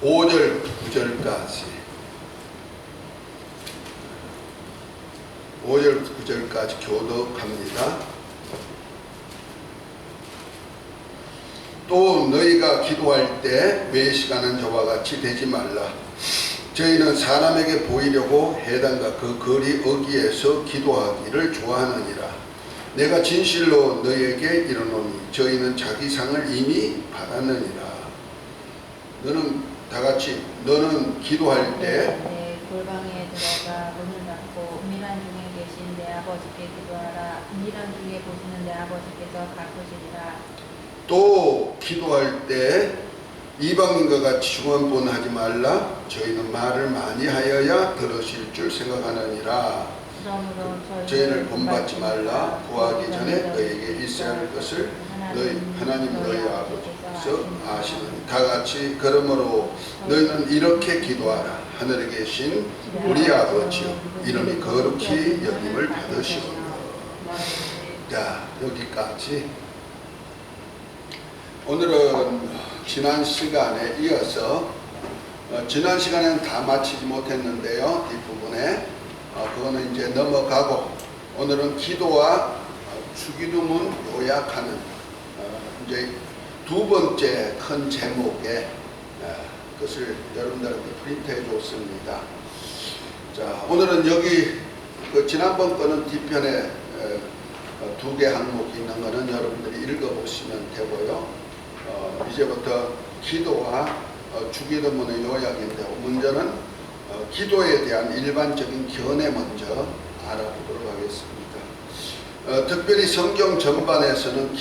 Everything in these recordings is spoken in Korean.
5절 9절까지 5절 9절까지 교독합니다. 또 너희가 기도할 때 외식하는 저와 같이 되지 말라. 저희는 사람에게 보이려고 해당과 그 거리 어귀에서 기도하기를 좋아하느니라. 내가 진실로 너희에게 이르노니 저희는 자기 상을 이미 받았느니라. 너는 다같이 너는 기도할 때 골방에 들어가 문을 닫고 은밀한 중에 계신 내 아버지께 기도하라. 은밀한 중에 보시는 내 아버지께서 갚으시리라. 또 기도할 때 이방인과 같이 중언부언하지 말라. 저희는 말을 많이 하여야 들으실 줄 생각하느니라. 저희를 본받지 말라. 구하기 전에 너희에게 있어야 할 것을 너희 하나님 너희 아버지께서 아시느니. 다같이 그러므로 너희는 이렇게 기도하라. 하늘에 계신 우리 아버지여, 이름이 거룩히 여김을 받으시오며. 자, 여기까지. 오늘은 지난 시간에 이어서 지난 시간에는 다 마치지 못했는데요. 뒷부분에 그거는 이제 넘어가고 오늘은 기도와 주기도문 요약하는 이제 두 번째 큰 제목의 것을 여러분들한테 프린트해 줬습니다. 자, 오늘은 여기 지난번 거는 뒤편에 두 개 항목이 있는 거는 여러분들이 읽어보시면 되고요. 이제부터 기도와 주기도문의 요약인데 먼저는 기도에 대한 일반적인 견해 먼저 알아보도록 하겠습니다. 특별히 성경 전반에서는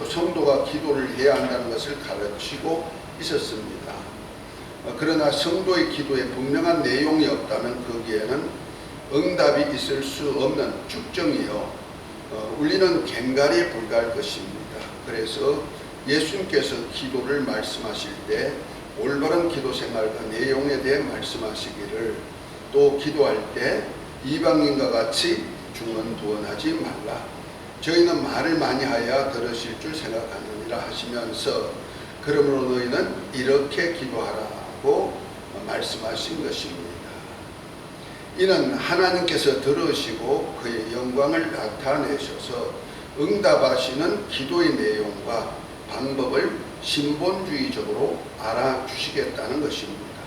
성도가 기도를 해야 한다는 것을 가르치고 있었습니다. 그러나 성도의 기도에 분명한 내용이 없다면 거기에는 응답이 있을 수 없는 축정이요 울리는 갱갈이 불가할 것입니다. 그래서 예수님께서 기도를 말씀하실 때 올바른 기도 생활과 내용에 대해 말씀하시기를, 또 기도할 때 이방인과 같이 중언부언하지 말라. 저희는 말을 많이 하여 들으실 줄 생각하느니라 하시면서 그러므로 너희는 이렇게 기도하라고 말씀하신 것입니다. 이는 하나님께서 들으시고 그의 영광을 나타내셔서 응답하시는 기도의 내용과 방법을 신본주의적으로 알아주시겠다는 것입니다.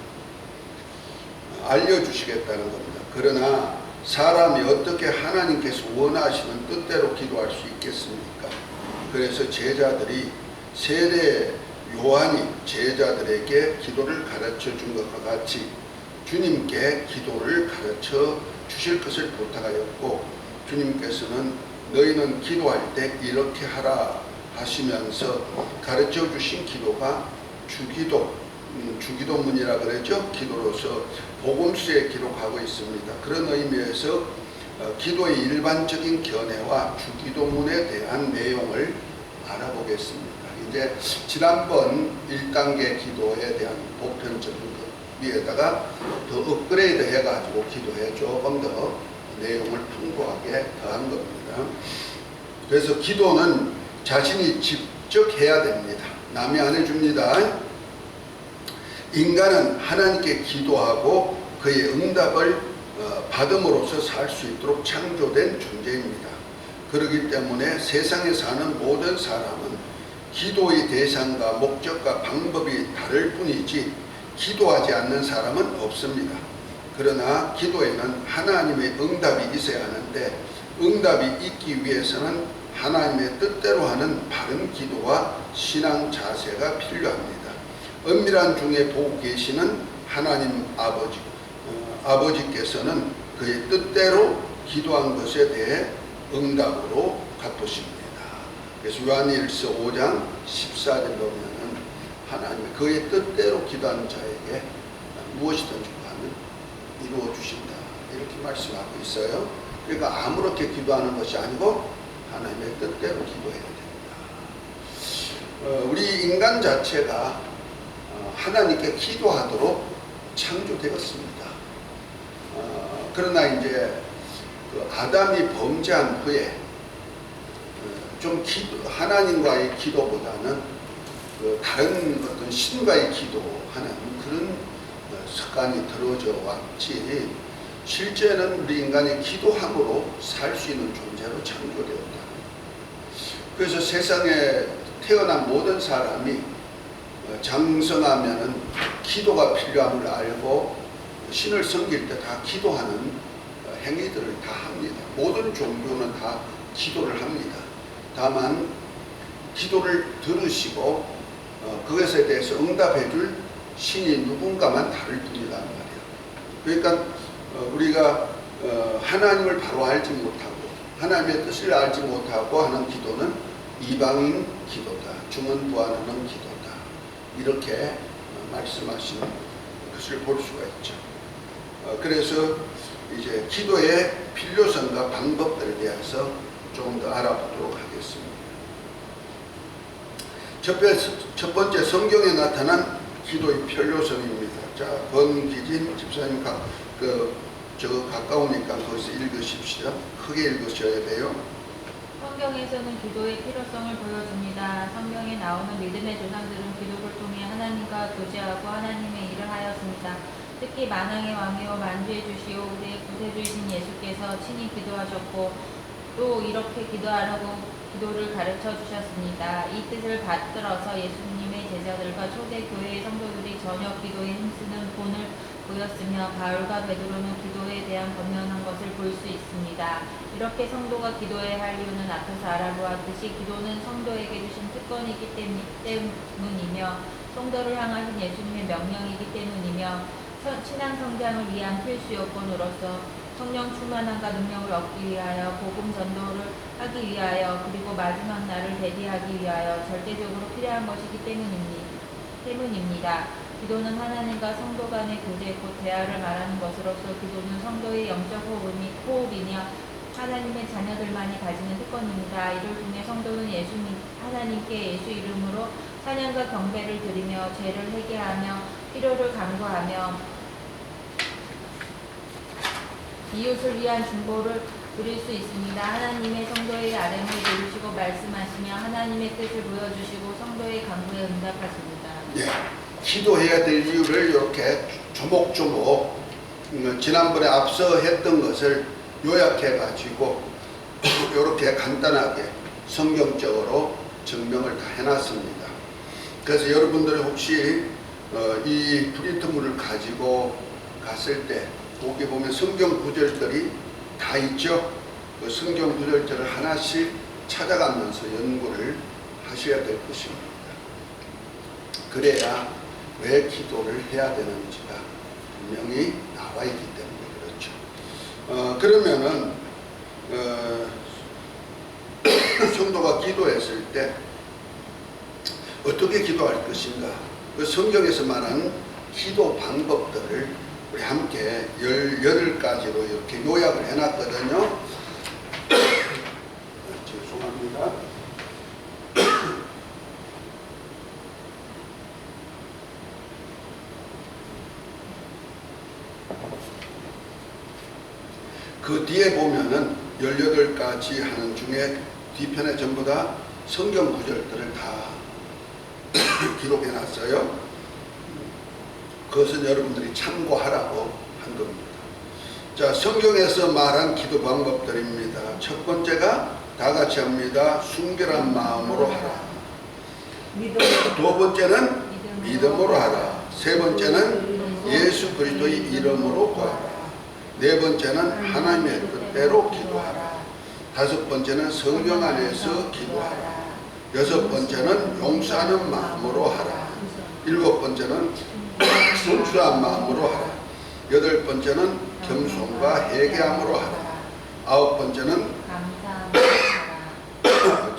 알려주시겠다는 겁니다. 그러나 사람이 어떻게 하나님께서 원하시는 뜻대로 기도할 수 있겠습니까? 그래서 제자들이 세례 요한이 제자들에게 기도를 가르쳐 준 것과 같이 주님께 기도를 가르쳐 주실 것을 부탁하였고, 주님께서는 너희는 기도할 때 이렇게 하라 하시면서 가르쳐 주신 기도가 주기도문이라 그러죠. 기도로서 복음서에 기록하고 있습니다. 그런 의미에서 기도의 일반적인 견해와 주기도문에 대한 내용을 알아보겠습니다. 이제 지난번 1단계 기도에 대한 보편적인 것 위에다가 더 업그레이드 해가지고 기도에 조금 더 내용을 풍부하게 더한 겁니다. 그래서 기도는 자신이 직접 해야 됩니다. 남이 안 해줍니다. 인간은 하나님께 기도하고 그의 응답을 받음으로써 살 수 있도록 창조된 존재입니다. 그렇기 때문에 세상에 사는 모든 사람은 기도의 대상과 목적과 방법이 다를 뿐이지 기도하지 않는 사람은 없습니다. 그러나 기도에는 하나님의 응답이 있어야 하는데, 응답이 있기 위해서는 하나님의 뜻대로 하는 바른 기도와 신앙 자세가 필요합니다. 은밀한 중에 보고 계시는 하나님 아버지께서는 그의 뜻대로 기도한 것에 대해 응답으로 갚으십니다. 그래서 요한일서 5장 14절 보면은 하나님 그의 뜻대로 기도하는 자에게 무엇이든지 구하면 이루어 주신다, 이렇게 말씀하고 있어요. 그러니까 아무렇게 기도하는 것이 아니고 하나님의 뜻대로 기도해야 됩니다. 우리 인간 자체가 하나님께 기도하도록 창조되었습니다. 그러나 이제 아담이 범죄한 후에 좀 하나님과의 기도보다는 그 다른 어떤 신과의 기도하는 그런 습관이 들어져 왔지, 실제는 우리 인간이 기도함으로 살 수 있는 존재로 창조되었다. 그래서 세상에 태어난 모든 사람이 장성하면은 기도가 필요함을 알고 신을 섬길 때 다 기도하는 행위들을 다 합니다. 모든 종교는 다 기도를 합니다. 다만 기도를 들으시고 그것에 대해서 응답해 줄 신이 누군가만 다를 뿐이란 말이에요. 그러니까 우리가 하나님을 바로 알지 못하고 하나님의 뜻을 알지 못하고 하는 기도는 이방인 기도다, 중언부언하는 기도다, 이렇게 말씀하시는 것을 볼 수가 있죠. 그래서 이제 기도의 필요성과 방법들에 대해서 조금 더 알아보도록 하겠습니다. 첫 번째, 성경에 나타난 기도의 필요성입니다. 자, 권기진 집사님 저 가까우니까 거기서 읽으십시오. 크게 읽으셔야 돼요. 성경에서는 기도의 필요성을 보여줍니다. 성경에 나오는 믿음의 조상들은 기도를 통해 하나님과 교제하고 하나님의 일을 하였습니다. 특히 만왕의 왕이요 만주의 주시오 우리의 구세주이신 예수께서 친히 기도하셨고 또 이렇게 기도하라고 기도를 가르쳐 주셨습니다. 이 뜻을 받들어서 예수님의 제자들과 초대교회의 성도들이 저녁 기도에 힘쓰는 본을 보였으며 바울과 베드로는 기도에 대한 권면한 것을 볼 수 있습니다. 이렇게 성도가 기도해야 할 이유는 앞에서 알아보았듯이 기도는 성도에게 주신 특권이기 때문이며 성도를 향하신 예수님의 명령이기 때문이며 신앙 성장을 위한 필수 요건으로서 성령 충만함과 능력을 얻기 위하여 복음 전도를 하기 위하여 그리고 마지막 날을 대비하기 위하여 절대적으로 필요한 것이기 때문입니다. 기도는 하나님과 성도 간의 교제 곧 대화를 말하는 것으로서 기도는 성도의 영적 호흡이며 하나님의 자녀들만이 가지는 특권입니다. 이를 통해 성도는 하나님께 예수 이름으로 찬양과 경배를 드리며 죄를 회개하며 필요를 간구하며 이웃을 위한 중보를 드릴 수 있습니다. 하나님의 성도의 아뢰를 들으시고 말씀하시며 하나님의 뜻을 보여주시고 성도의 간구에 응답하십니다. 예, 기도해야 될 이유를 이렇게 조목조목 지난번에 앞서 했던 것을 요약해 가지고 이렇게 간단하게 성경적으로 증명을 다 해놨습니다. 그래서 여러분들이 혹시 이 프린트물을 가지고 갔을 때 거기 보면 성경 구절들이 다 있죠. 그 성경 구절들을 하나씩 찾아가면서 연구를 하셔야 될 것입니다. 그래야 왜 기도를 해야 되는지가 분명히 나와 있기 때문에 그렇죠. 그러면은 성도가 기도했을 때 어떻게 기도할 것인가? 그 성경에서 말하는 기도 방법들을 우리 함께 18가지로 이렇게 요약을 해놨거든요. 죄송합니다. 그 뒤에 보면은 18가지 하는 중에 뒤편에 전부 다 성경 구절들을 다 기록해놨어요. 그것은 여러분들이 참고하라고 한 겁니다. 자, 성경에서 말한 기도 방법들입니다. 첫 번째가 다 같이 합니다. 순결한 마음으로 하라. 두 번째는 믿음으로 하라. 세 번째는 예수 그리스도의 이름으로 구하라. 네 번째는 하나님의 뜻대로 기도하라. 다섯 번째는 성령 안에서 기도하라. 여섯 번째는 용서하는 마음으로 하라. 일곱 번째는 순수한 마음으로 하라. 여덟 번째는 겸손과 회개함으로 하라. 아홉 번째는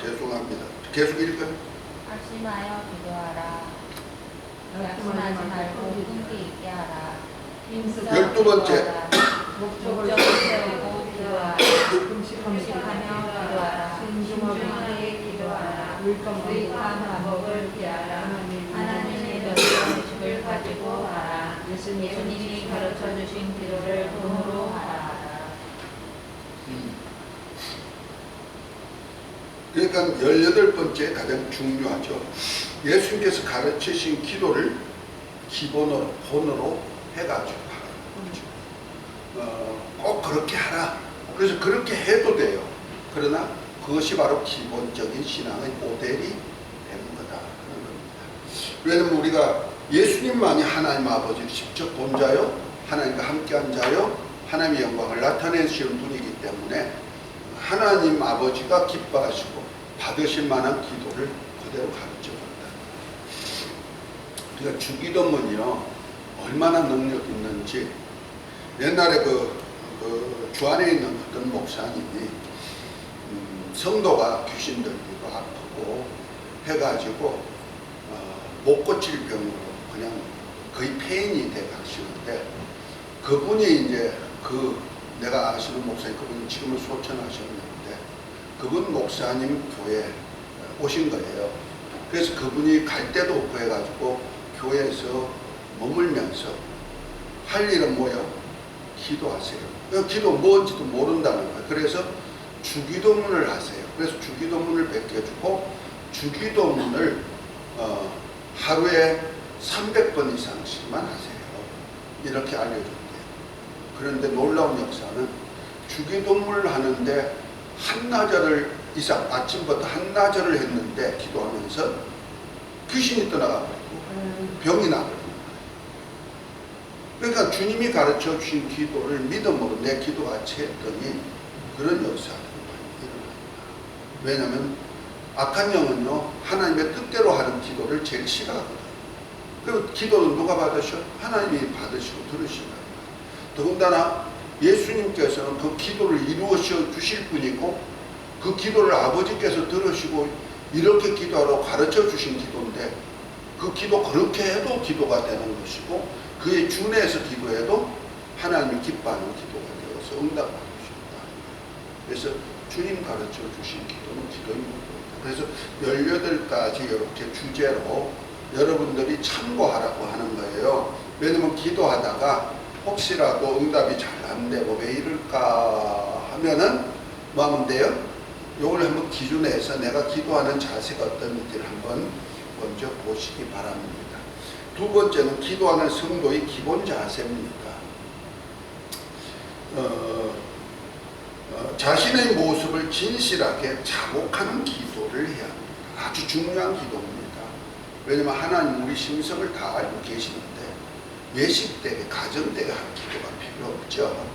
죄송합니다. 계속 읽어요. 낙심하여 기도하라. 낙심하지 말고 끈기 있게 하라. 12번째 목적을 세우고 기도하라. 금식하며 기도하라. 신중하게 기도하라. 유익한 방법을 피하라. 하나님의 명령의식을 가지고 하라. 예수님이 가르쳐주신 기도를 돈으로 하라. 그러니까 18번째 가장 중요하죠. 예수님께서 가르치신 기도를 기본으로, 본으로 해가지고 하라. 꼭 그렇게 하라. 그래서 그렇게 해도 돼요. 그러나 그것이 바로 기본적인 신앙의 모델이 되는 거다. 그런 겁니다. 왜냐면 우리가 예수님만이 하나님 아버지를 직접 본 자요, 하나님과 함께한 자요, 하나님의 영광을 나타내시는 분이기 때문에 하나님 아버지가 기뻐하시고 받으실 만한 기도를 그대로 가르쳐 준다. 그러니까 주기도문이요, 얼마나 능력 있는지. 옛날에 주 안에 있는 어떤 목사님이 성도가 귀신 들리고 아프고 해가지고 못 고칠 병으로 그냥 거의 폐인이 돼 가시는데, 그분이 이제 내가 아시는 목사님, 그분이 지금은 소천하셨는데 그분 목사님 교회에 오신 거예요. 그래서 그분이 갈 데도 없고 해가지고 교회에서 머물면서 할 일은 뭐예요? 기도하세요. 기도 뭔지도 모른다는 거예요. 그래서 주기도문을 하세요. 그래서 주기도문을 베껴주고 주기도문을 하루에 300번 이상씩만 하세요. 이렇게 알려준대요. 그런데 놀라운 역사는 주기도문을 하는데 한나절을 이상, 아침부터 한나절을 했는데 기도하면서 귀신이 떠나가버리고 병이 나버리고. 그러니까 주님이 가르쳐 주신 기도를 믿음으로 내 기도같이 했더니 그런 역사가 일어납니다. 왜냐하면 악한 영은요, 하나님의 뜻대로 하는 기도를 제일 싫어하거든요. 그리고 기도는 누가 받으셔? 하나님이 받으시고 들으신다. 더군다나 예수님께서는 그 기도를 이루어 주실 분이고, 그 기도를 아버지께서 들으시고 이렇게 기도하라고 가르쳐 주신 기도인데, 그 기도 그렇게 해도 기도가 되는 것이고, 그에 준해서 기도해도 하나님이 기뻐하는 기도가 되어서 응답받으신다. 그래서 주님 가르쳐 주신 기도는 기도입니다. 그래서 18가지 이렇게 주제로 여러분들이 참고하라고 하는 거예요. 왜냐면 기도하다가 혹시라도 응답이 잘 안 되고 왜 이럴까 하면은 뭐 하면 돼요? 요걸 한번 기준해서 내가 기도하는 자세가 어떤지를 한번 먼저 보시기 바랍니다. 두 번째는 기도하는 성도의 기본 자세입니다. 자신의 모습을 진실하게 자복하는 기도를 해야 합니다. 아주 중요한 기도입니다. 왜냐하면 하나님 우리 심성을 다 알고 계시는데 외식되게 가정되게 할 기도가 필요 없죠.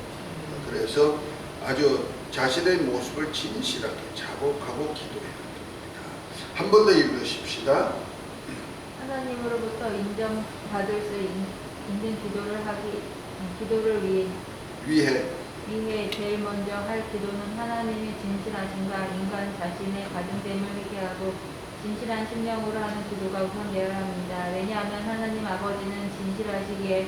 그래서 아주 자신의 모습을 진실하게 자복하고 기도해야 됩니다. 한 번 더 읽으십시다. 하나님으로부터 인정받을 수 있는 기도를 위해 제일 먼저 할 기도는 하나님의 진실하심과 인간 자신의 가증됨을 회개하고 진실한 심령으로 하는 기도가 우선되어야 합니다. 왜냐하면 하나님 아버지는 진실하시기에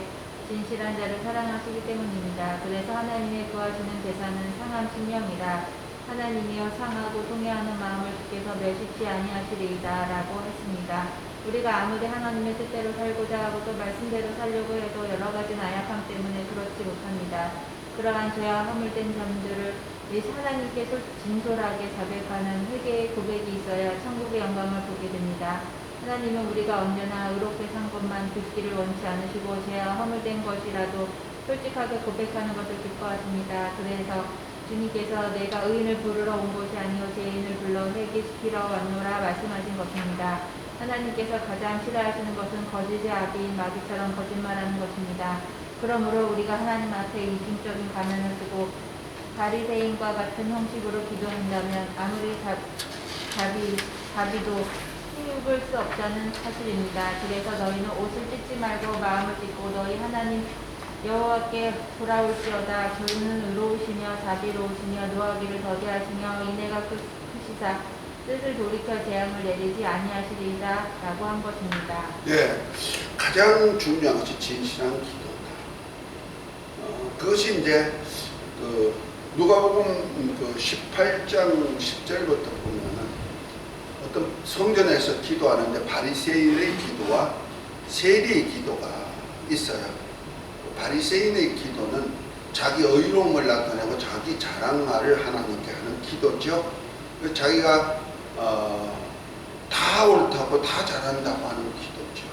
진실한 자를 사랑하시기 때문입니다. 그래서 하나님의 구하시는 대상은 상한 심령이라. 하나님이여 상하고 통회하는 마음을 주께서 멸시치 아니하시리이다 라고 했습니다. 우리가 아무리 하나님의 뜻대로 살고자 하고 또 말씀대로 살려고 해도 여러 가지 나약함 때문에 그렇지 못합니다. 그러한 죄와 허물된 점들을 하나님께 진솔하게 자백하는 회개의 고백이 있어야 천국의 영광을 보게 됩니다. 하나님은 우리가 언제나 의롭게 산 것만 듣기를 원치 않으시고 죄와 허물된 것이라도 솔직하게 고백하는 것을 기뻐하십니다. 그래서 주님께서 내가 의인을 부르러 온 것이 아니요 죄인을 불러 회개시키러 왔노라 말씀하신 것입니다. 하나님께서 가장 싫어하시는 것은 거짓의 아비인 마귀처럼 거짓말하는 것입니다. 그러므로 우리가 하나님 앞에 이중적인 가면을 쓰고 바리새인과 같은 형식으로 기도한다면 아무리 자비도 힘입을 수 없다는 사실입니다. 그래서 너희는 옷을 찢지 말고 마음을 찢고 너희 하나님 여호와께 돌아올지어다. 그는 의로우시며 자비로우시며 노하기를 더디하시며 인애가 크시사 뜻을 돌이켜 재앙을 내리지 아니하시리이다 라고 한 것입니다. 예, 가장 중요한 것이 진실한 기도다. 그것이 이제 누가복음 18장 10절부터 보면은 어떤 성전에서 기도하는데 바리새인의 기도와 세리의 기도가 있어요. 바리새인의 기도는 자기 의로움을 나타내고 자기 자랑을 하나님께 하는 기도죠. 자기가 다 다 옳다고 다 잘한다고 하는 기도죠.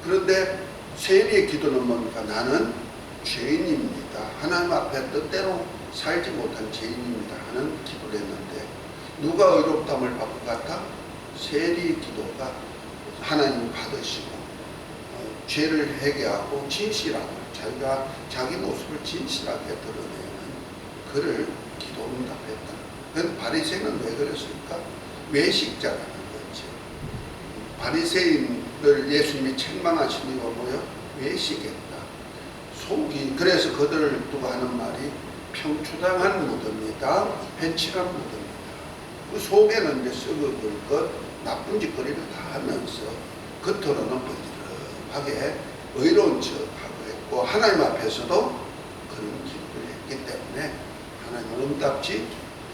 그런데 세리의 기도는 뭡니까? 나는 죄인입니다. 하나님 앞에 뜻대로 살지 못한 죄인입니다 하는 기도를 했는데, 누가 의롭다함을 받고 갔다? 세리의 기도가 하나님 받으시고 죄를 회개하고 진실하고 자기가 자기 모습을 진실하게 드러내는 그를 기도 응답했다. 그런데 바리새인은 왜 그랬을까? 외식자라는 거죠. 바리새인을 예수님이 책망하신 이유가 뭐예요? 외식했다. 속이, 그래서 그들을 두고 하는 말이 평추당한 무덤이다, 배칠한 무덤이다. 그 속에는 이제 썩어볼 것, 나쁜 짓거리를 다 하면서 겉으로는 번지르하게 의로운 척하고 했고, 하나님 앞에서도 그런 기도를 했기 때문에 하나님은 응답지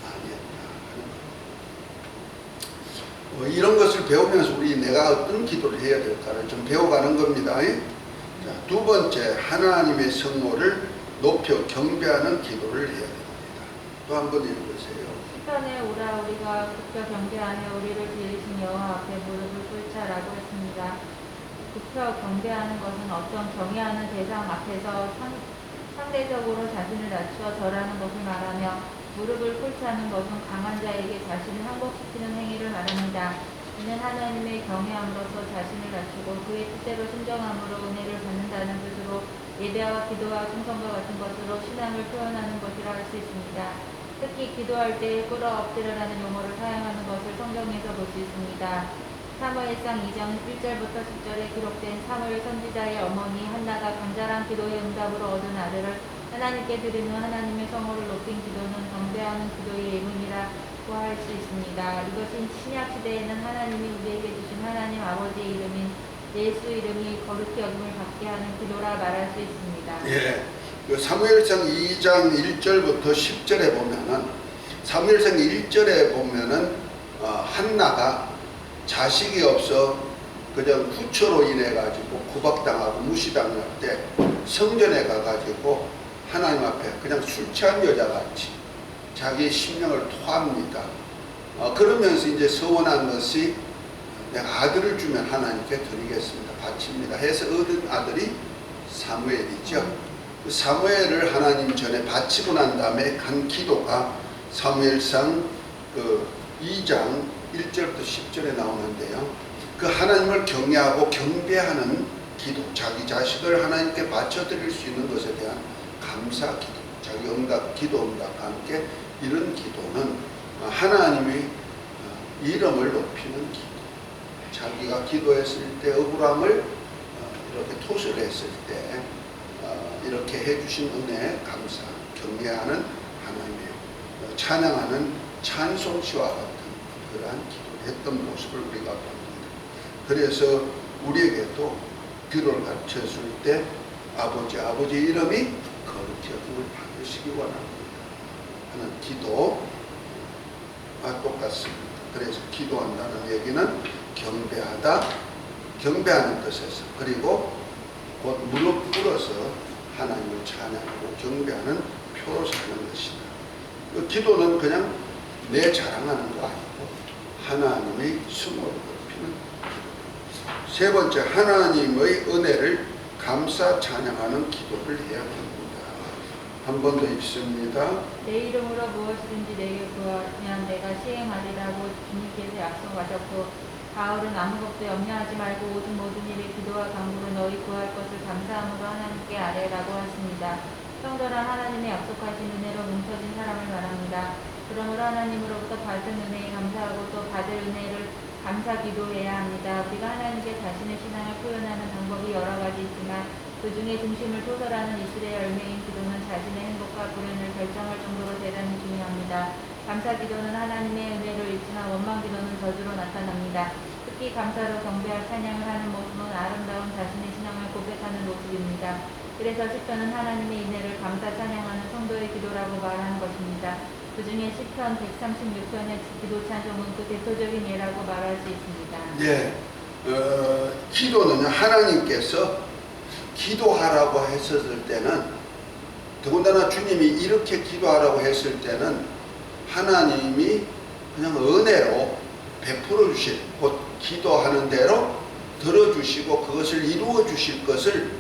아니했다. 이런 것을 배우면서 우리 내가 어떤 기도를 해야 될까를 좀 배워가는 겁니다. 자, 두 번째, 하나님의 성호를 높여 경배하는 기도를 해야 됩니다. 또 한 번 읽으세요. 시편에 오라 우리가 굽혀 경배하며 우리를 지으신 여호와 앞에 무릎을 꿇자라고 했습니다. 굽혀 경배하는 것은 어떤 경외하는 대상 앞에서 상대적으로 자신을 낮추어 절하는 것을 말하며, 무릎을 꿇자는 것은 강한 자에게 자신을 항복시키는 행위를 말합니다. 이는 하나님의 경외함으로써 자신을 낮추고 그의 뜻대로 순종함으로 은혜를 받는다는 뜻으로 예배와 기도와 충성과 같은 것으로 신앙을 표현하는 것이라 할 수 있습니다. 특히 기도할 때 꿇어 엎드려라는 용어를 사용하는 것을 성경에서 볼 수 있습니다. 사무엘상 2장 1절부터 10절에 기록된 사무엘 선지자의 어머니 한나가 간절한 기도의 응답으로 얻은 아들을 하나님께 드리는 하나님의 성호를 높인 기도는 경배하는 기도의 예문이라고 할 수 있습니다. 이것은 신약 시대에는 하나님이 우리에게 주신 하나님 아버지의 이름인 예수 이름이 거룩히 여김을 받게 하는 기도라 말할 수 있습니다. 예, 사무엘상 2장 1절부터 10절에 보면은, 사무엘상 1절에 보면은 한나가 자식이 없어 그냥 후처로 인해 가지고 구박당하고 무시당할 때 성전에 가가지고 하나님 앞에 그냥 술 취한 여자같이 자기의 심령을 토합니다. 그러면서 이제 서원한 것이 내가 아들을 주면 하나님께 드리겠습니다, 바칩니다 해서 얻은 아들이 사무엘이죠. 그 사무엘을 하나님 전에 바치고 난 다음에 간 기도가 사무엘상 2장 1절부터 10절에 나오는데요. 그 하나님을 경외하고 경배하는 기도, 자기 자식을 하나님께 바쳐드릴 수 있는 것에 대한 감사 기도, 자기 응답, 기도 응답과 함께 이런 기도는 하나님의 이름을 높이는 기도, 자기가 기도했을 때 억울함을 이렇게 토설을 했을 때 이렇게 해주신 은혜에 감사, 경외하는 하나님이요, 찬양하는 찬송시와 같은 그러한 기도를 했던 모습을 우리가 봅니다. 그래서 우리에게도 기도를 가르쳐줄 때 아버지 이름이 거룩히 여김을 받으시기 원합니다 하는 기도와 똑같습니다. 그래서 기도한다는 얘기는 경배하다, 경배하는 뜻에서, 그리고 곧 무릎 꿇어서 하나님을 찬양하고 경배하는 표로 사는 것이다. 그 기도는 그냥 내 자랑하는 거 아니고 하나님의 승호를 높이는 기도. 세 번째, 하나님의 은혜를 감사 찬양하는 기도를 해야 합니다. 한 번 더 읽습니다. 내 이름으로 무엇이든지 내게 구하면 내가 시행하리라고 주님께서 약속하셨고, 바울은 아무것도 염려하지 말고 오직 모든 일에 기도와 간구로 너희 구할 것을 감사함으로 하나님께 아뢰라고 하십니다. 성전한 하나님의 약속하신 은혜로 뭉쳐진 사람을 말합니다. 그러므로 하나님으로부터 받은 은혜에 감사하고 또 받을 은혜를 감사 기도해야 합니다. 우리가 하나님께 자신의 신앙을 표현하는 방법이 여러 가지 있지만 그 중에 중심을 토설하는 이슬의 열매인 기도는 자신의 행복과 불행을 결정할 정도로 대단히 중요합니다. 감사 기도는 하나님의 은혜를 잊지만 원망 기도는 저주로 나타납니다. 특히 감사로 경배할 찬양을 하는 모습은 아름다운 자신의 신앙을 고백하는 모습입니다. 그래서 시편은 하나님의 은혜를 감사 찬양하는 성도의 기도라고 말하는 것입니다. 그 중에 시편 136편의 기도 찬송은 그 대표적인 예라고 말할 수 있습니다. 네, 기도는 하나님께서 기도하라고 했었을 때는, 더군다나 주님이 이렇게 기도하라고 했을 때는 하나님이 그냥 은혜로 베풀어 주실, 곧 기도하는 대로 들어주시고 그것을 이루어 주실 것을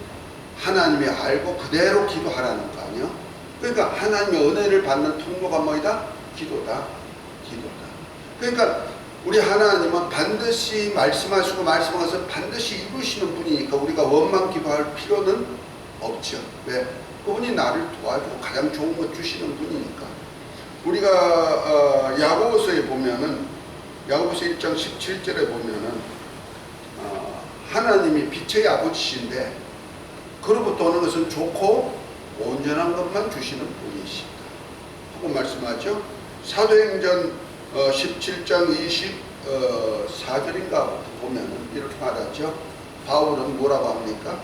하나님이 알고 그대로 기도하라는 거 아니요? 그러니까 하나님의 은혜를 받는 통로가 뭐이다? 기도다. 그러니까 우리 하나님은 반드시 말씀하시고 말씀하셔서 반드시 이루시는 분이니까 우리가 원만 기도할 필요는 없죠. 왜? 그분이 나를 도와주고 가장 좋은 것 주시는 분이니까. 우리가 야고보서에 보면은, 야고보서 1장 17절에 보면은 하나님이 빛의 아버지신데 그로부터 오는 것은 좋고 온전한 것만 주시는 분이시다 하고 말씀하죠. 사도행전 17장 24절인가 보면은 이렇게 말하죠. 바울은 뭐라고 합니까?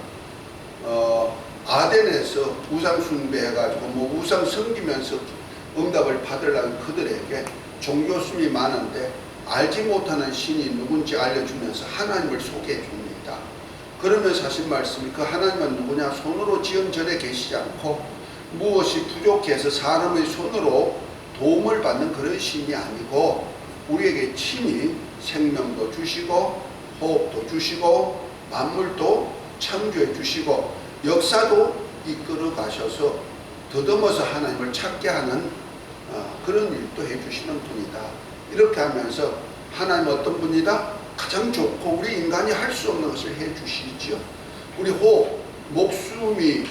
아덴에서 우상 숭배해가지고 뭐 우상 섬기면서 응답을 받으려는 그들에게 종교심이 많은데 알지 못하는 신이 누군지 알려주면서 하나님을 소개해 줍니다. 그러면서 하신 말씀이 그 하나님은 누구냐? 손으로 지은 절에 계시지 않고 무엇이 부족해서 사람의 손으로 도움을 받는 그런 신이 아니고 우리에게 친히 생명도 주시고 호흡도 주시고 만물도 창조해 주시고 역사도 이끌어 가셔서 더듬어서 하나님을 찾게 하는 그런 일도 해주시는 분이다. 이렇게 하면서 하나님 어떤 분이다? 가장 좋고 우리 인간이 할 수 없는 것을 해주시지요. 우리 호흡, 목숨이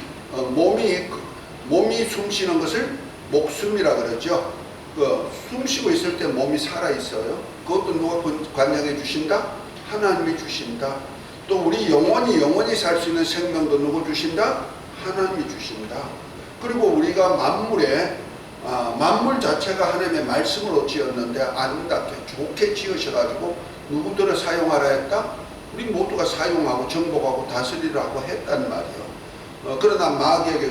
몸이 숨 쉬는 것을 목숨이라 그러죠. 숨 쉬고 있을 때 몸이 살아 있어요. 그것도 누가 관장해 주신다? 하나님이 주신다. 또 우리 영원히 살 수 있는 생명도 누구 주신다? 하나님이 주신다. 그리고 우리가 만물 자체가 하나님의 말씀으로 지었는데 아름답게 좋게 지으셔가지고 누구들을 사용하라 했다? 우리 모두가 사용하고 정복하고 다스리라고 했단 말이에요. 그러나 마귀에게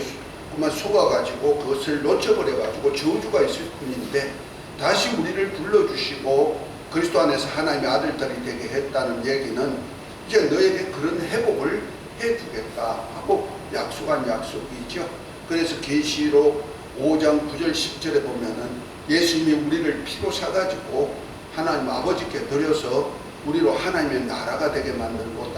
그만 속아가지고 그것을 놓쳐버려가지고 저주가 있을 뿐인데 다시 우리를 불러주시고 그리스도 안에서 하나님의 아들딸이 되게 했다는 얘기는 이제 너에게 그런 회복을 해주겠다 하고 약속한 약속이죠. 그래서 계시록 5장 9절 10절에 보면은 예수님이 우리를 피로 사가지고 하나님 아버지께 드려서 우리로 하나님의 나라가 되게 만들고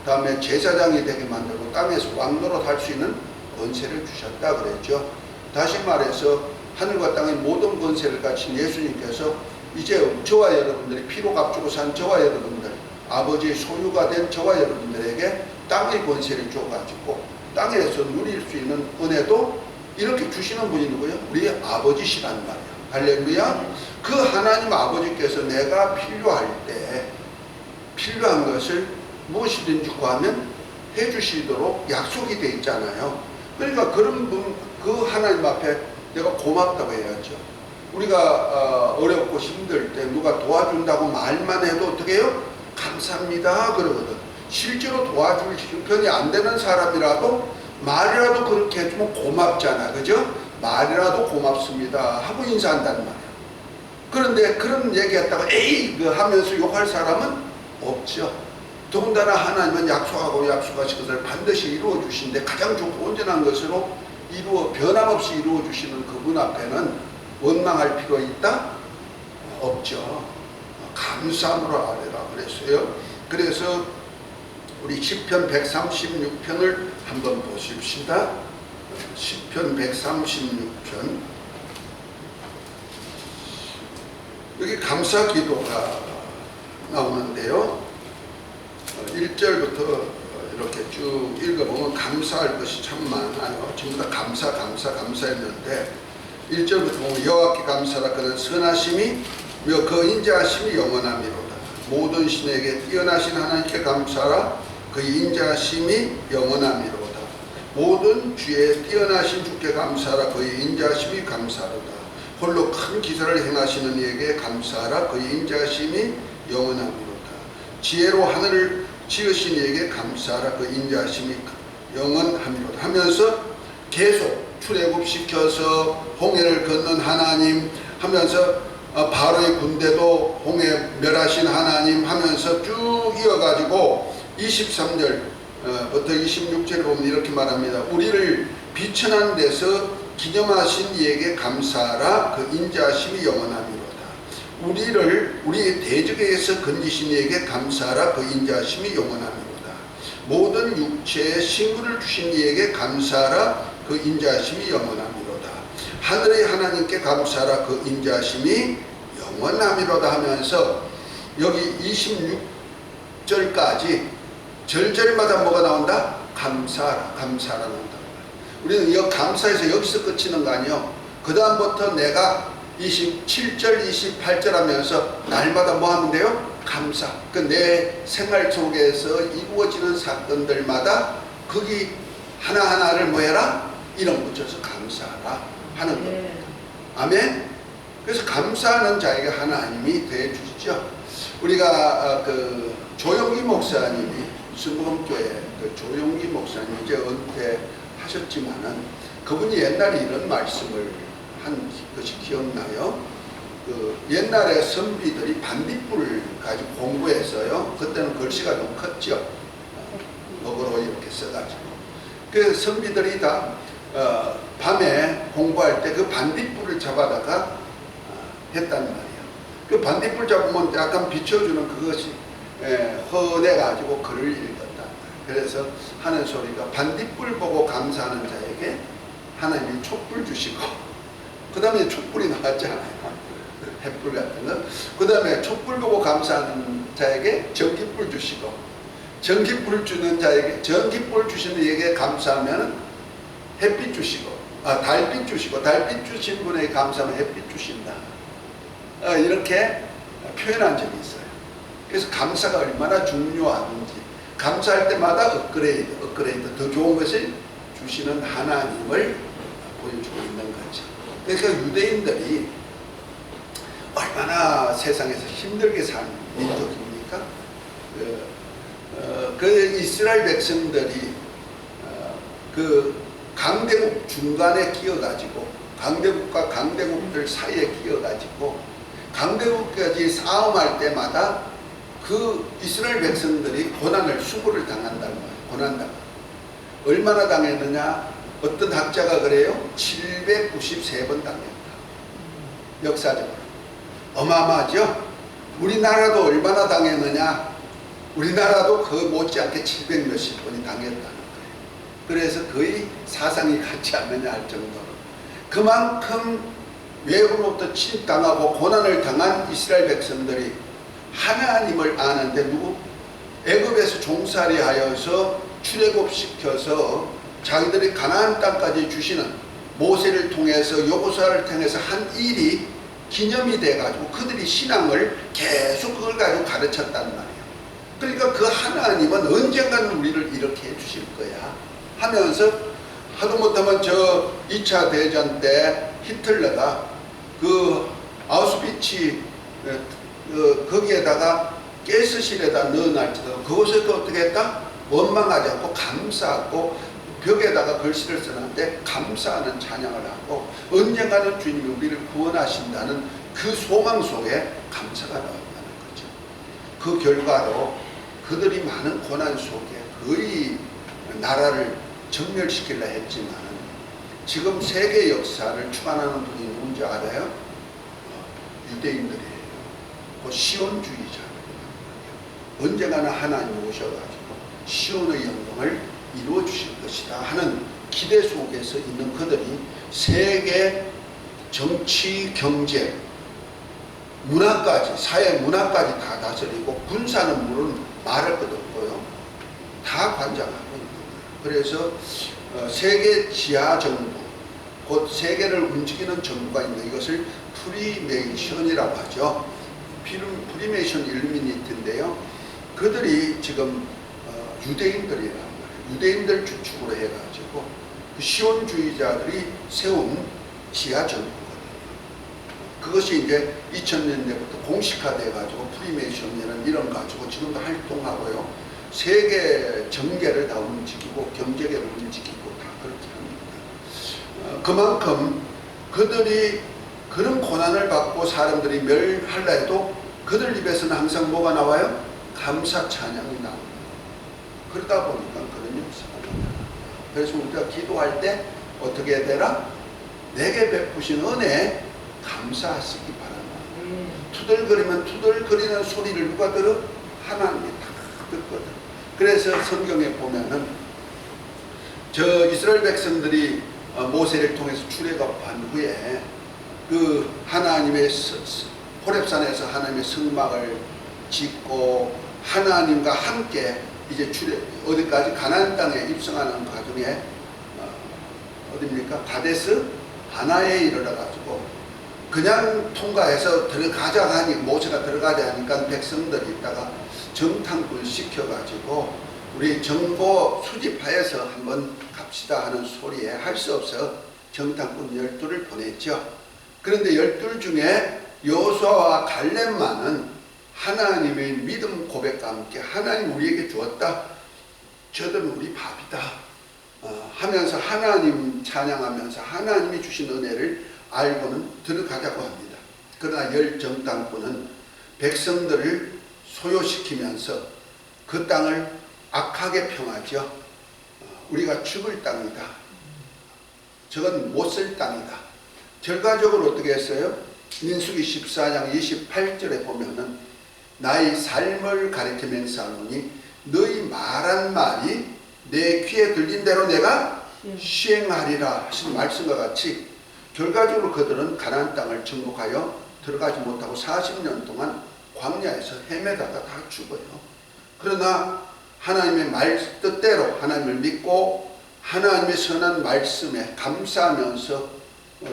다음에 제사장이 되게 만들고 땅에서 왕노릇 할 수 있는 권세를 주셨다 그랬죠. 다시 말해서 하늘과 땅의 모든 권세를 가진 예수님께서 이제 저와 여러분들이 피로 값주고 산 저와 여러분들 아버지의 소유가 된 저와 여러분들에게 땅의 권세를 줘가지고 땅에서 누릴 수 있는 은혜도 이렇게 주시는 분이 누구예요? 우리 아버지시란 말이에요. 할렐루야. 그 하나님 아버지께서 내가 필요할 때 필요한 것을 무엇이든지 구하면 해주시도록 약속이 돼 있잖아요. 그러니까 그런 분, 그 하나님 앞에 내가 고맙다고 해야죠. 우리가 어렵고 힘들 때 누가 도와준다고 말만 해도 어떻게 해요? 감사합니다 그러거든. 실제로 도와줄 형편이 안 되는 사람이라도 말이라도 그렇게 해주면 고맙잖아. 그죠? 말이라도 고맙습니다 하고 인사한단 말이야. 그런데 그런 얘기했다가 에이 하면서 욕할 사람은 없죠. 더군다나 하나님은 약속하고 약속하신 것을 반드시 이루어 주신데 가장 좋고 온전한 것으로 변함없이 이루어 주시는 그분 앞에는 원망할 필요 있다? 없죠. 감사함으로 아뢰라 그랬어요. 그래서 우리 시편 136편을 한번 보십시다. 시편 136편. 여기 감사 기도가 나오는데요. 1절부터 이렇게 쭉 읽어보면 감사할 것이 참 많아요. 전부 다 감사했는데 1절부터 보면 여호와께 감사라. 그는 선하심이 그 인자하심이 영원함이로다. 모든 신에게 뛰어나신 하나님께 감사라. 그 인자하심이 영원함이로다. 모든 주에 뛰어나신 주께 감사라. 그의 인자하심이 감사로다. 홀로 큰 기사를 행하시는 이에게 감사하라. 그의 인자하심이 영원함이로다. 지혜로 하늘을 지으신 이에게 감사하라. 그 인자하심이 영원함이로다 하면서 계속 출애굽시켜서 홍해를 건넌 하나님 하면서 바로의 군대도 홍해 멸하신 하나님 하면서 쭉 이어가지고 23절부터 26절에 보면 이렇게 말합니다. 우리를 비천한 데서 기념하신 이에게 감사하라. 그 인자하심이 영원함이로다. 우리의 대적에게서 건지신 이에게 감사하라. 그 인자하심이 영원함이로다. 모든 육체에 식물을 주신 이에게 감사하라. 그 인자하심이 영원함이로다. 하늘의 하나님께 감사하라. 그 인자하심이 영원함이로다 하면서 여기 26절까지 절절마다 뭐가 나온다? 감사하라. 감사하라 나온다. 우리는 이 감사에서 여기서 끝이는 거 아니요. 그 다음부터 내가 27절, 28절 하면서 날마다 뭐 하면 돼요? 감사. 그 내 생활 속에서 이루어지는 사건들마다 거기 하나하나를 뭐 해라? 이름 붙여서 감사하라 하는 겁니다. 아멘? 그래서 감사하는 자에게 하나님이 대해주시죠. 우리가 그 조용기 목사님이 순복음교회 그 조용기 목사님 이제 은퇴하셨지만은 그분이 옛날에 이런 말씀을 한 것이 기억나요. 그 옛날에 선비들이 반딧불을 가지고 공부했어요. 그때는 글씨가 좀 컸죠. 먹으로 이렇게 써가지고. 그 선비들이 다 밤에 공부할 때 그 반딧불을 잡아다가 했단 말이에요. 그 반딧불 잡으면 약간 비춰주는 그것이 헌해가지고 글을 읽었다. 그래서 하는 소리가 반딧불 보고 감사하는 자에게 하나님이 촛불 주시고, 그 다음에 촛불이 나왔잖아요. 햇불 같은 거. 그 다음에 촛불 보고 감사하는 자에게 전기불 주시고, 전기불 주는 자에게, 전기불 주시는 이에게 감사하면 햇빛 주시고, 달빛 주시고, 달빛 주신 분에게 감사하면 햇빛 주신다. 이렇게 표현한 적이 있어요. 그래서 감사가 얼마나 중요한지, 감사할 때마다 업그레이드, 더 좋은 것을 주시는 하나님을 보여주고 있는 거죠. 그러니까 유대인들이 얼마나 세상에서 힘들게 사는 민족입니까? 그 이스라엘 백성들이 그 강대국 중간에 끼어가지고, 강대국과 강대국들 사이에 끼어가지고 강대국까지 싸움할 때마다 그 이스라엘 백성들이 고난을 수고를 당한다는 거예요. 고난당. 얼마나 당했느냐? 어떤 학자가 그래요? 793번 당했다. 역사적으로. 어마어마하죠? 우리나라도 얼마나 당했느냐? 우리나라도 그 못지않게 700몇십 번이 당했다는 거예요. 그래서 거의 사상이 같지 않느냐 할 정도로. 그만큼 외부로부터 침입당하고 고난을 당한 이스라엘 백성들이 하나님을 아는데 누구? 애굽에서 종살이 하여서 출애굽시켜서 자기들이 가나안 땅까지 주시는 모세를 통해서 여호수아를 통해서 한 일이 기념이 돼가지고 그들이 신앙을 계속 그걸 가지고 가르쳤단 말이에요. 그러니까 그 하나님은 언젠가는 우리를 이렇게 해주실 거야 하면서, 하도 못하면 저 2차 대전 때 히틀러가 그 아우슈비츠 거기에다가 가스실에다 넣어놨지도 그것에도 어떻게 했다? 원망하지 않고 감사하고 벽에다가 글씨를 써놨는데 감사하는 찬양을 하고 언젠가는 주님이 우리를 구원하신다는 그 소망 속에 감사가 나온다는 거죠. 그 결과로 그들이 많은 고난 속에 거의 나라를 정멸시키려 했지만 지금 세계 역사를 주관하는 분이 누군지 알아요? 유대인들이에요. 그 시온주의자들이에요. 언젠가는 하나님 오셔가지고 시온의 영광을 이루어 주실 것이다 하는 기대 속에서 있는 그들이 세계 정치, 경제, 문화까지, 사회 문화까지 다 다스리고 군사는 물론 말할 것도 없고요. 다 관장하고 있는 거예요. 그래서 세계 지하 정부, 곧 세계를 움직이는 정부가 있는 이것을 프리메이션이라고 하죠. 프리메이션 일루미니티인데요. 그들이 지금 유대인들이란 말이에요. 유대인들 주축으로 해가지고 그 시온주의자들이 세운 지하 정부거든요. 그것이 이제 2000년대부터 공식화돼가지고 프리메이션이라는 이름 가지고 지금도 활동하고요. 세계 정계를 다 움직이고 경제계를 움직이고 다 그렇게 합니다. 그만큼 그들이 그런 고난을 받고 사람들이 멸하려 해도 그들 입에서는 항상 뭐가 나와요? 감사 찬양이 나옵니다. 그러다 보니까 그런 역사가 나옵니다. 그래서 우리가 기도할 때 어떻게 해야 되나? 내게 베푸신 은혜에 감사하시기 바랍니다. 투덜거리면 투덜거리는 소리를 누가 들어? 하나님이 다 듣거든. 그래서 성경에 보면은 저 이스라엘 백성들이 모세를 통해서 출애굽한 후에 그 하나님의 호렙산에서 하나님의 성막을 짓고 하나님과 함께 이제 어디까지 가나안 땅에 입성하는 과정에 어디입니까? 가데스 바나에 이르러 가지고 그냥 통과해서 들어가자 하니 모세가 들어가자 하니까 백성들이 있다가 정탐꾼 시켜가지고 우리 정보 수집하여서 한번 갑시다 하는 소리에 할 수 없어 정탐꾼 12를 보냈죠. 그런데 12 중에 여호수아와 갈렙만은 하나님의 믿음 고백과 함께 하나님 우리에게 주었다. 저들은 우리 밥이다. 하면서 하나님 찬양하면서 하나님이 주신 은혜를 알고는 들어가자고 합니다. 그러나 열 정탐꾼은 백성들을 소요시키면서 그 땅을 악하게 평하죠. 우리가 죽을 땅이다. 저건 못 쓸 땅이다. 결과적으로 어떻게 했어요? 민수기 14장 28절에 보면은 나의 삶을 가리키면서 하노니 너희 말한 말이 내 귀에 들린 대로 내가 시행하리라 하신 말씀과 같이 결과적으로 그들은 가나안 땅을 정복하여 들어가지 못하고 40년 동안 광야에서 헤매다가 다 죽어요. 그러나 하나님의 뜻대로 하나님을 믿고 하나님의 선한 말씀에 감사하면서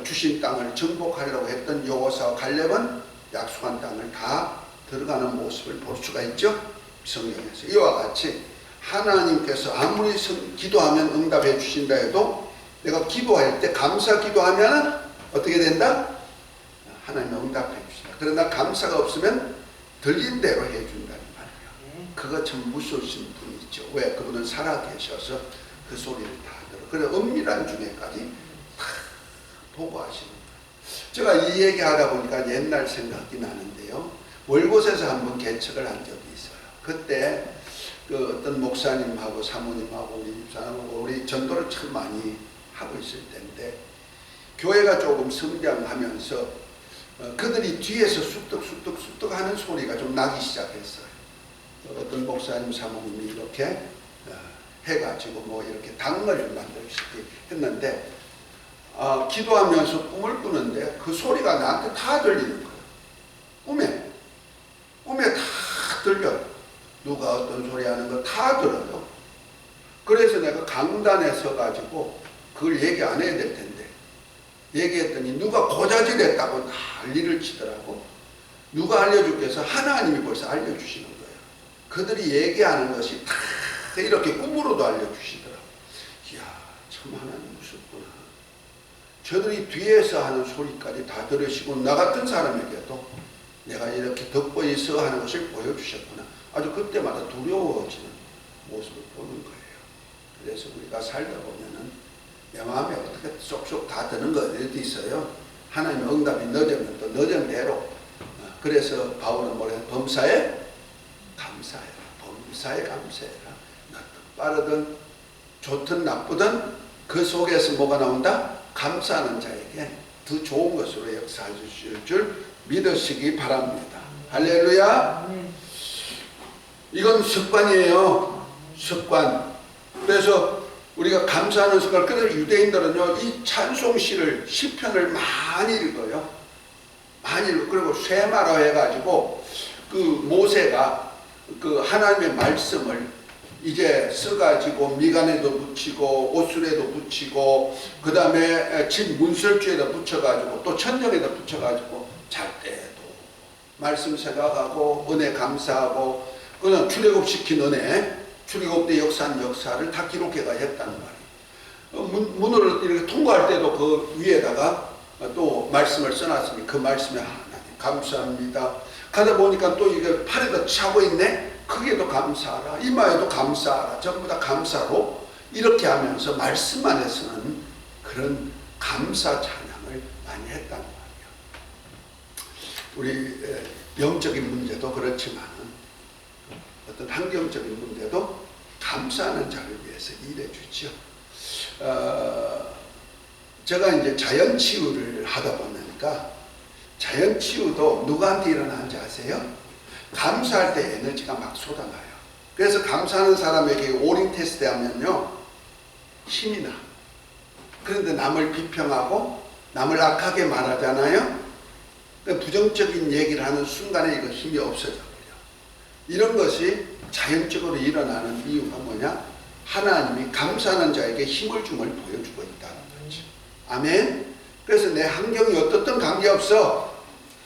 주신 땅을 정복하려고 했던 여호수아와 갈렙은 약속한 땅을 다 들어가는 모습을 볼 수가 있죠. 성경에서 이와 같이 하나님께서 아무리 기도하면 응답해 주신다 해도 내가 기도할 때 감사 기도하면 어떻게 된다? 하나님 응답해 주신다. 그러나 감사가 없으면 들린 대로 해준다는 말이에요. 그거 참 무서우신 분이죠. 왜? 그분은 살아계셔서 그 소리를 다 들어. 그래서 은밀한 중에까지 다 보고하시는 거예요. 제가 이 얘기하다 보니까 옛날 생각이 나는데요. 월곶에서 한번 개척을 한 적이 있어요. 그때 그 어떤 목사님하고 사모님하고 우리 집사람하고 우리 전도를 참 많이 하고 있을 때인데 교회가 조금 성장하면서 그들이 뒤에서 쑥떡 하는 소리가 좀 나기 시작했어요. 어떤 목사님 사모님이 이렇게 해가지고 뭐 이렇게 당을 만들기 했는데 기도하면서 꿈을 꾸는데 그 소리가 나한테 다 들리는 거예요. 꿈에 다 들려요. 누가 어떤 소리 하는 거 다 들어요. 그래서 내가 강단에 서가지고 그걸 얘기 안 해야 될 텐데 얘기했더니 누가 고자질했다고 난리를 치더라고. 누가 알려주겠어? 하나님이 벌써 알려주시는 거예요. 그들이 얘기하는 것이 다 이렇게 꿈으로도 알려주시더라고. 이야, 참 하나님 무섭구나. 저들이 뒤에서 하는 소리까지 다 들으시고 나 같은 사람에게도 내가 이렇게 덕보이서 하는 것을 보여주셨구나. 아주 그때마다 두려워지는 모습을 보는 거예요. 그래서 우리가 살다 보면은 내 마음에 어떻게 쏙쏙 다 드는 거 어디 있어요? 하나님의 응답이 늦으면 또 늦은 대로. 그래서 바울은 뭐래? 범사에 감사해라. 범사에 감사해라. 빠르든 좋든 나쁘든 그 속에서 뭐가 나온다? 감사하는 자에게 더 좋은 것으로 역사해 주실 줄 믿으시기 바랍니다. 할렐루야. 이건 습관이에요. 습관. 그래서 우리가 감사하는 습관. 그래서 유대인들은요 이 찬송시를 시편을 많이 읽어요. 많이 읽고 그리고 쇠마로 해가지고 그 모세가 그 하나님의 말씀을 이제 써가지고 미간에도 붙이고 옷술에도 붙이고 그 다음에 집 문설주에다 붙여가지고 또 천정에다 붙여가지고 잘 때도 말씀 생각하고 은혜 감사하고 그냥 출애굽시킨 은혜 출애굽 때 역사한 역사를 다 기록해가 했다는 말이에요. 문을 이렇게 통과할 때도 그 위에다가 또 말씀을 써놨으니 그 말씀에 하나님 감사합니다. 가다 보니까 또 이게 팔에다 차고 있네. 크게도 감사하라. 이마에도 감사하라. 전부 다 감사로 이렇게 하면서 말씀 안에서는 그런 감사 찬양을 많이 했단 말이에요. 우리 영적인 문제도 그렇지만 어떤 환경적인 문제도 감사하는 자를 위해서 일해 주죠. 제가 이제 자연치유를 하다 보니까 자연치유도 누구한테 일어나는지 아세요? 감사할 때 에너지가 막 쏟아나요. 그래서 감사하는 사람에게 오링 테스트 하면요 힘이 나. 그런데 남을 비평하고 남을 악하게 말하잖아요. 부정적인 얘기를 하는 순간에 이거 힘이 없어져요. 이런 것이 자연적으로 일어나는 이유가 뭐냐? 하나님이 감사하는 자에게 힘을 줌을 보여주고 있다는 거지. 아멘. 그래서 내 환경이 어떻든 관계없어.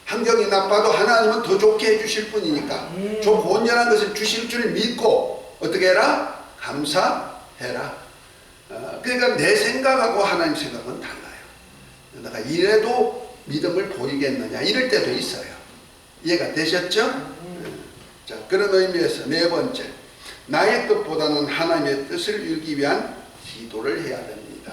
환경이 나빠도 하나님은 더 좋게 해주실 뿐이니까 좋고 온전한 것을 주실 줄 믿고 어떻게 해라? 감사해라. 그러니까 내 생각하고 하나님 생각은 달라요. 내가 이래도 믿음을 보이겠느냐 이럴 때도 있어요. 이해가 되셨죠? 자, 그런 의미에서 네 번째, 나의 뜻보다는 하나님의 뜻을 이루기 위한 기도를 해야 됩니다.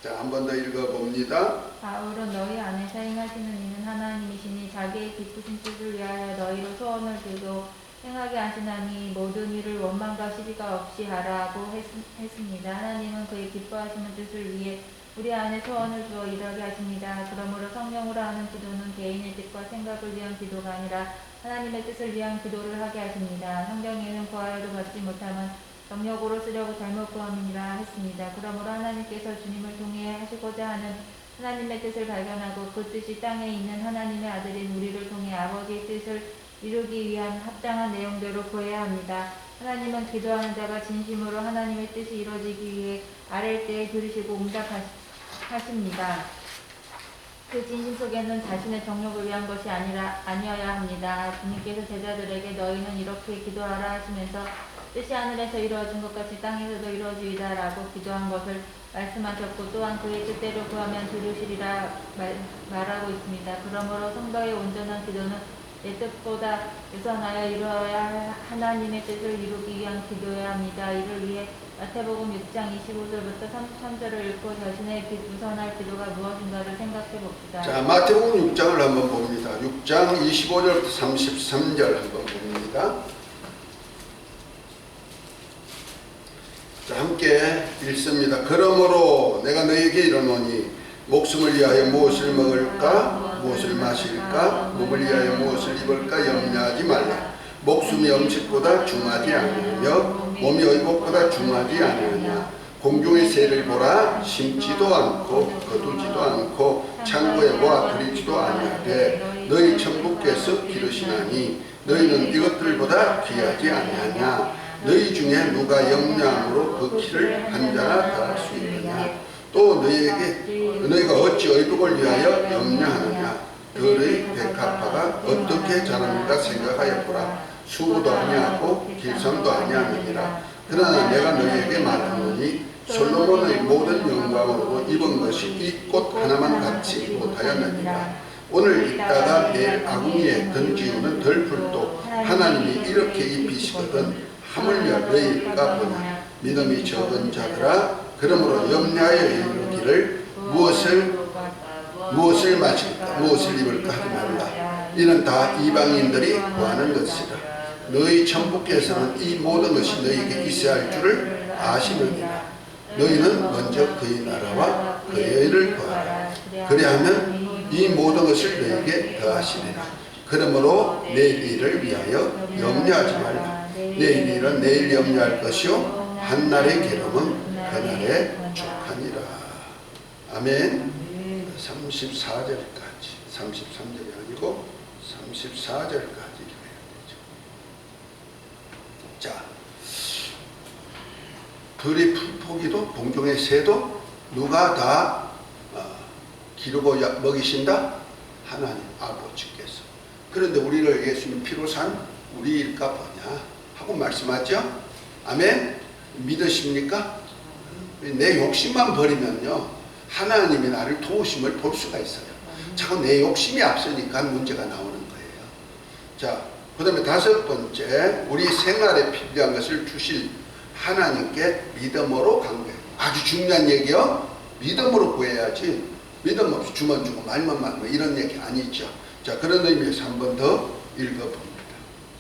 자, 한 번 더 읽어봅니다. 바울은 너희 안에 사용하시는 이는 하나님이시니 자기의 기쁘신 뜻을 위하여 너희로 소원을 들고 행하게 하시나니 모든 일을 원망과 시비가 없이 하라고 했습니다. 하나님은 그의 기뻐하시는 뜻을 위해 우리 안에 소원을 주어 이루게 하십니다. 그러므로 성령으로 하는 기도는 개인의 뜻과 생각을 위한 기도가 아니라 하나님의 뜻을 위한 기도를 하게 하십니다. 성경에는 구하여도 받지 못하면 정력으로 쓰려고 잘못 구함이니라 했습니다. 그러므로 하나님께서 주님을 통해 하시고자 하는 하나님의 뜻을 발견하고 그 뜻이 땅에 있는 하나님의 아들인 우리를 통해 아버지의 뜻을 이루기 위한 합당한 내용대로 구해야 합니다. 하나님은 기도하는 자가 진심으로 하나님의 뜻이 이루어지기 위해 아랠 때에 들으시고 응답하십니다. 그 진심 속에는 자신의 정욕을 위한 것이 아니어야 합니다. 주님께서 제자들에게 너희는 이렇게 기도하라 하시면서 뜻이 하늘에서 이루어진 것 같이 땅에서도 이루어지이다 라고 기도한 것을 말씀하셨고 또한 그의 뜻대로 구하면 들으시리라 말하고 있습니다. 그러므로 성도의 온전한 기도는 내 뜻보다 우선하여 이루어야 하나님의 뜻을 이루기 위한 기도여야 합니다. 이를 위해 마태복음 6장 25절부터 33절을 읽고 자신의 우선할 기도가 무엇인가를 생각해 봅시다. 자, 마태복음 6장을 한번 봅니다. 6장 25절부터 33절 한번 봅니다. 자, 함께 읽습니다. 그러므로 내가 너희에게 이르노니 목숨을 위하여 무엇을 먹을까 무엇을 마실까 몸을 위하여 무엇을 입을까 염려하지 말라. 목숨이 음식보다 중하지 아니하며 몸이 의복보다 중하지 아니하냐. 공중의 새를 보라. 심지도 않고 거두지도 않고 창고에 모아들이지도 아니하되 너희 천부께서 기르시나니 너희는 이것들보다 귀하지 아니하냐. 너희 중에 누가 염려함으로 그 키를 한 자나 더할 수 있느냐. 또 너희가 어찌 의복을 위하여 염려하느냐. 들의 백합화가 어떻게 자랍니까 생각하여 보라. 수고도 아니하고 길상도 아니하느니라. 그러나 내가 너희에게 말하노니 솔로몬의 모든 영광으로 입은 것이 이 꽃 하나만 같이 못하였느니라. 오늘 입다가 내일 아궁이에 던지우는 덜풀도 하나님이 이렇게 입히시거든 하물며 너희가 보냐. 믿음이 적은 자들아 그러므로 염려하여 이르기를 무엇을 마실까 무엇을 입을까 하지 말라. 이는 다 이방인들이 구하는 것이라. 너희 천부께서는 이 모든 것이 너희에게 있어야 할 줄을 아시느니라. 너희는 먼저 그의 나라와 그의 의를 구하라. 그리하면 이 모든 것을 너희에게 더하시리라. 그러므로 내일 일을 위하여 염려하지 말라. 내일 일은 내일 염려할 것이요 한날의 괴로움은 그날의 족하니라. 아멘. 34절까지 33절이 아니고 34절까지 읽어야 되죠. 자, 들의 풀포기도 공중의 새도 누가 다 기르고 먹이신다? 하나님 아버지께서. 그런데 우리를 예수님 피로 산 우리일까 보냐 하고 말씀하죠. 아멘. 믿으십니까? 내 욕심만 버리면요 하나님이 나를 도우심을 볼 수가 있어요. 자꾸 내 욕심이 앞서니까 문제가 나오는 거예요. 자, 그 다음에 다섯 번째, 우리 생활에 필요한 것을 주실 하나님께 믿음으로 간구해요. 아주 중요한 얘기요. 믿음으로 구해야지 믿음 없이 주면 주고 말면 말고 이런 얘기 아니죠. 자, 그런 의미에서 한 번 더 읽어봅니다.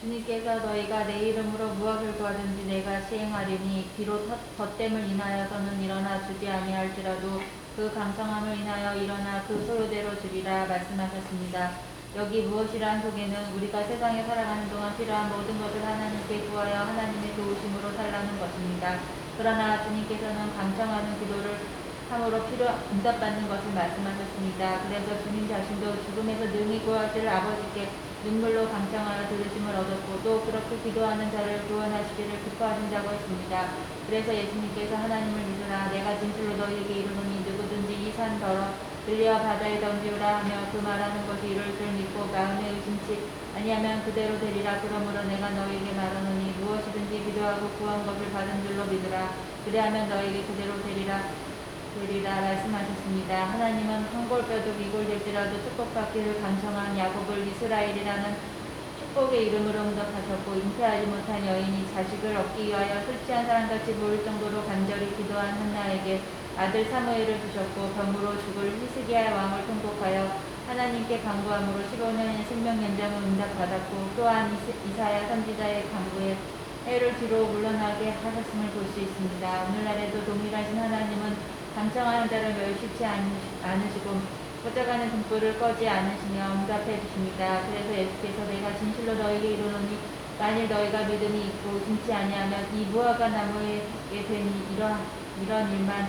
주님께서 너희가 내 이름으로 무엇을 구하든지 내가 시행하리니 비록 덧됨을 인하여서는 일어나 주지 아니할지라도 그 강성함을 인하여 일어나 그 소요대로 주리라 말씀하셨습니다. 여기 무엇이란 속에는 우리가 세상에 살아가는 동안 필요한 모든 것을 하나님께 구하여 하나님의 도우심으로 살라는 것입니다. 그러나 주님께서는 강청하는 기도를 참으로 응답받는 것을 말씀하셨습니다. 그래서 주님 자신도 죽음에서 능히 구하실 아버지께 눈물로 강청하여 들으심을 얻었고 또 그렇게 기도하는 자를 구원하시기를 기뻐하신다고 했습니다. 그래서 예수님께서 하나님을 믿으라 내가 진실로 너희에게 이르노니 누구든지 이 산 더러 들려 바다에 던지우라 하며 그 말하는 것이 이룰 줄 믿고 마음에 의심치 아니하면 그대로 되리라. 그러므로 내가 너희에게 말하노니 무엇이든지 기도하고 구한 것을 받은 줄로 믿으라. 그리하면 너희에게 그대로 되리라 말씀하셨습니다. 하나님은 한 골뼈도 미골될지라도 축복받기를 간청한 야곱을 이스라엘이라는 축복의 이름으로 응답하셨고 잉태하지 못한 여인이 자식을 얻기 위하여 술 취한 사람같이 보일 정도로 간절히 기도한 한나에게 아들 사무엘을 주셨고 병으로 죽을 히스기야 왕을 통곡하여 하나님께 간구함으로 15년의 생명 연장을 응답받았고 또한 이사야 선지자의 간구에 해를 뒤로 물러나게 하셨음을 볼 수 있습니다. 오늘날에도 동일하신 하나님은 강청하는 자를 멸시치 않으시고 뻗어가는 등불을 꺼지 않으시며 응답해 주십니다. 그래서 예수께서 내가 진실로 너희에게 이르노니 만일 너희가 믿음이 있고 의심치 아니하면 이 무화과 나무에 된 이런 일만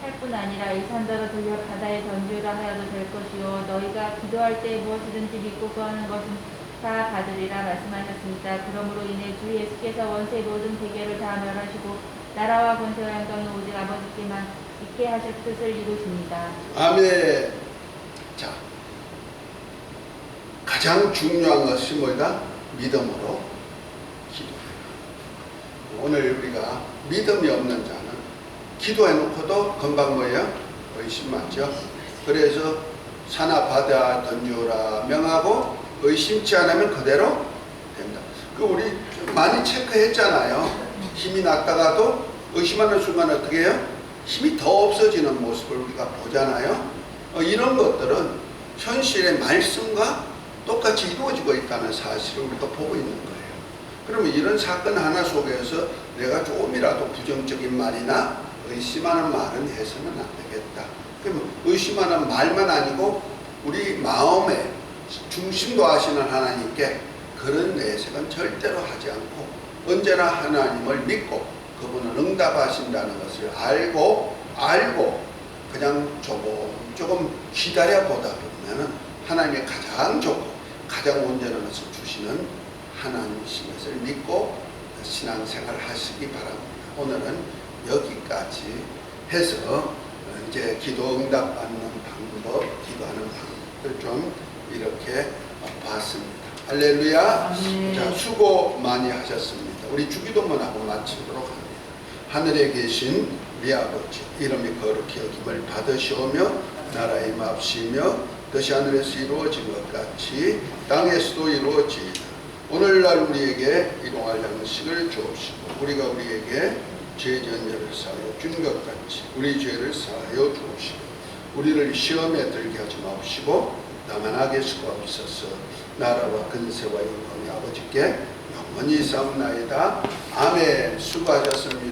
할 뿐 아니라 이 산더러 들려 바다에 던지우라 하여도 될 것이요 너희가 기도할 때 무엇이든지 믿고 구하는 것은 다 받으리라 말씀하셨습니다. 그러므로 인해 주 예수께서 원수의 모든 대결을 다 멸하시고 나라와 권세와 영광이 오직 아버지께만 있게 하실 뜻을 이루십니다. 아멘. 자, 가장 중요한 것이 뭐다? 믿음으로 기도해라. 오늘 우리가 믿음이 없는 자는 기도해놓고도 금방 뭐예요? 의심 많죠? 그래서 산하 바다 던지우라 명하고 의심치 않으면 그대로 된다. 그 우리 많이 체크했잖아요. 힘이 났다가도 의심하는 순간 어떻게 해요? 힘이 더 없어지는 모습을 우리가 보잖아요. 이런 것들은 현실의 말씀과 똑같이 이루어지고 있다는 사실을 우리가 보고 있는 거예요. 그러면 이런 사건 하나 속에서 내가 조금이라도 부정적인 말이나 의심하는 말은 해서는 안 되겠다. 그러면 의심하는 말만 아니고 우리 마음의 중심도 아시는 하나님께 그런 내색은 절대로 하지 않고 언제나 하나님을 믿고 그분은 응답하신다는 것을 알고 그냥 조금 기다려보다 보면 하나님의 가장 좋고 가장 온전한 것을 주시는 하나님이신 것을 믿고 신앙생활을 하시기 바랍니다. 오늘은 여기까지 해서 이제 기도 응답받는 방법, 기도하는 방법을 좀 이렇게 봤습니다. 할렐루야. 자, 수고 많이 하셨습니다. 우리 주기도문 하고 마치도록 합니다. 하늘에 계신 우리 아버지 이름이 거룩히 여김을 받으시오며 나라의 마옵시며 뜻이 하늘에서 이루어진 것 같이 땅에서도 이루어지이다. 오늘날 우리에게 일용할 양식을 주옵시고 우리가 우리에게 죄전제를 사하여 준 것 같이 우리 죄를 사하여 주옵시고 우리를 시험에 들게 하지 마옵시고 다만 악의 수가 없어서 나라와 근세와 영광이 아버지께 영원히 사옵나이다. 아멘. 수고하셨습니다.